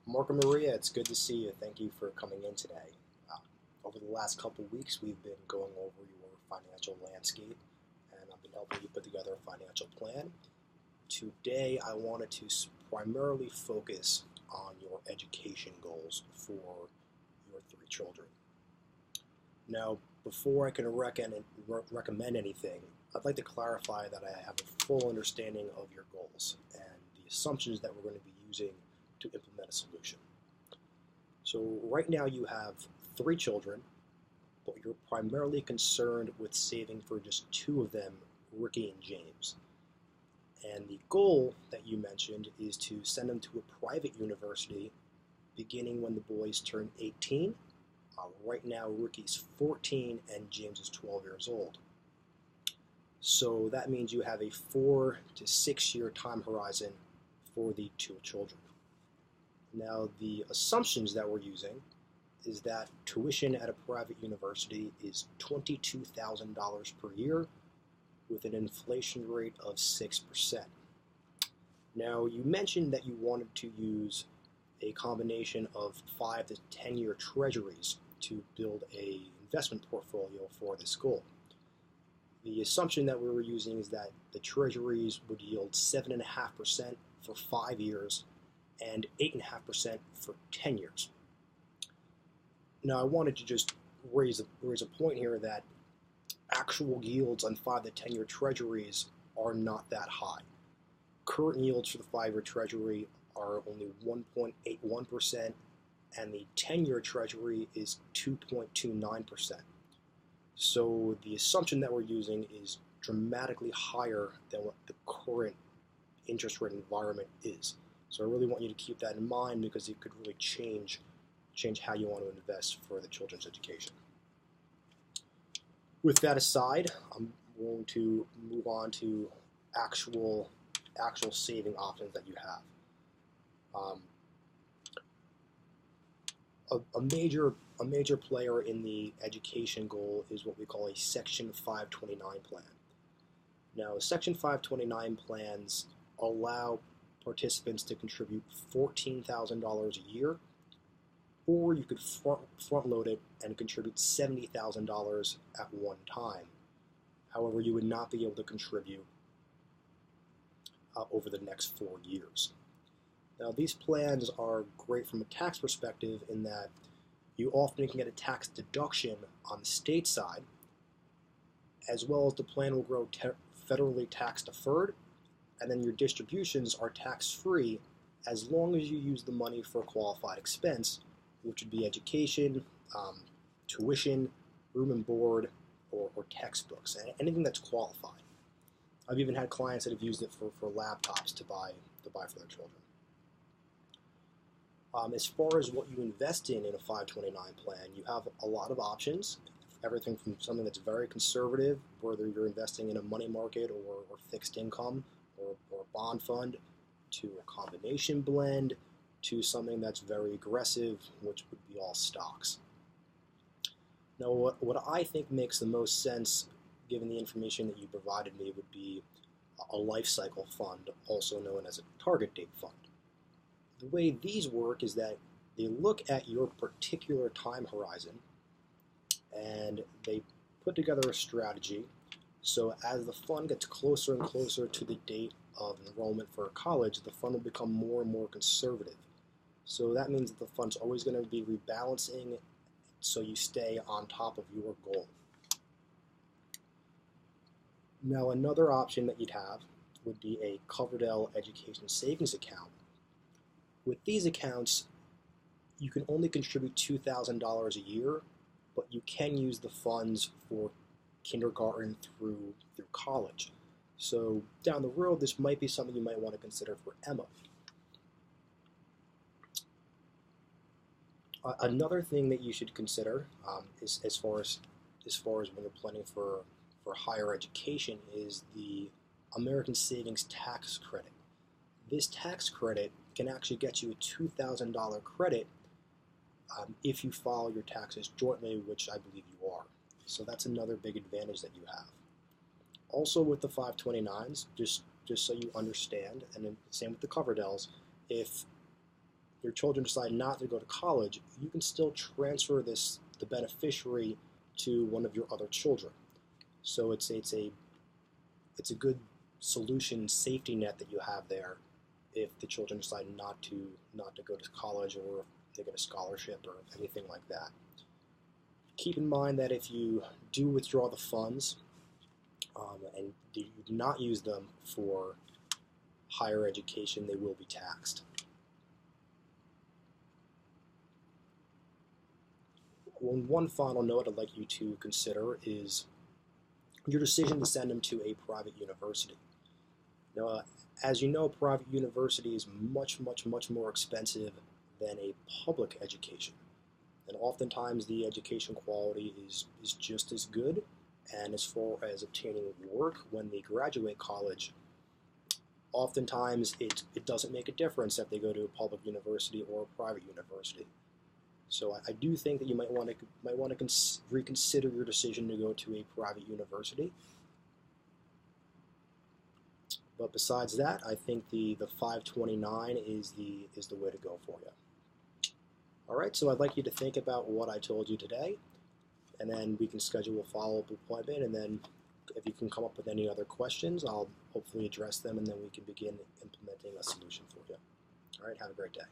Mark and Maria, it's good to see you. Thank you for coming in today. Over the last couple of weeks, we've been going over your financial landscape, and I've been helping you put together a financial plan. Today, I wanted to primarily focus on your education goals for your three children. Now, before I can recommend anything, I'd like to clarify that I have a full understanding of your goals and the assumptions that we're going to be using to implement a solution. So right now you have three children, but you're primarily concerned with saving for just two of them, Ricky and James. And the goal that you mentioned is to send them to a private university beginning when the boys turn 18. Right now Ricky's 14 and James is 12 years old. So that means you have a 4 to 6 year time horizon for the two children. Now, the assumptions that we're using is that tuition at a private university is $22,000 per year with an inflation rate of 6%. Now, you mentioned that you wanted to use a combination of 5 to 10 year treasuries to build an investment portfolio for this goal. The assumption that we were using is that the treasuries would yield 7.5% for 5 years and 8.5% for 10 years. Now, I wanted to just raise a point here that actual yields on 5 to 10 year treasuries are not that high. Current yields for the 5-year treasury are only 1.81%, and the 10-year treasury is 2.29%. So the assumption that we're using is dramatically higher than what the current interest rate environment is. So I really want you to keep that in mind because it could really change how you want to invest for the children's education. With that aside, I'm going to move on to actual saving options that you have. A major player in the education goal is what we call a Section 529 plan. Now, Section 529 plans allow participants to contribute $14,000 a year, or you could front load it and contribute $70,000 at one time. However, you would not be able to contribute over the next 4 years. Now, these plans are great from a tax perspective in that you often can get a tax deduction on the state side, as well as the plan will grow federally tax deferred, and then your distributions are tax-free as long as you use the money for a qualified expense, which would be education, tuition, room and board, or textbooks, anything that's qualified. I've even had clients that have used it for laptops to buy for their children. As far as what you invest in a 529 plan, you have a lot of options, everything from something that's very conservative, whether you're investing in a money market or fixed income, or a bond fund, to a combination blend, to something that's very aggressive, which would be all stocks. Now, what I think makes the most sense, given the information that you provided me, would be a life cycle fund, also known as a target date fund. The way these work is that they look at your particular time horizon, and they put together a strategy. So as the fund gets closer and closer to the date of enrollment for college, the fund will become more and more conservative. So that means that the fund's always going to be rebalancing so you stay on top of your goal. Now, another option that you'd have would be a Coverdell Education Savings Account. With these accounts, you can only contribute $2,000 a year, but you can use the funds for kindergarten through college. So down the road, this might be something you might want to consider for Emma. Another thing that you should consider is as far as when you're planning for higher education is the American Savings Tax Credit. This tax credit can actually get you a $2,000 credit if you file your taxes jointly, which I believe you are. So that's another big advantage that you have. Also with the 529s, just so you understand, and then same with the Coverdells, if your children decide not to go to college, you can still transfer the beneficiary to one of your other children. So it's a good solution safety net that you have there if the children decide not to go to college, or if they get a scholarship or anything like that. Keep in mind that if you do withdraw the funds and you do not use them for higher education, they will be taxed. One final note I'd like you to consider is your decision to send them to a private university. Now, as you know, private university is much, much, much more expensive than a public education. And oftentimes the education quality is just as good. And as far as obtaining work when they graduate college, oftentimes it doesn't make a difference if they go to a public university or a private university. So I do think that you might want to reconsider your decision to go to a private university. But besides that, I think the 529 is the way to go for you. All right, so I'd like you to think about what I told you today, and then we can schedule a follow-up appointment, and then if you can come up with any other questions, I'll hopefully address them, and then we can begin implementing a solution for you. All right, have a great day.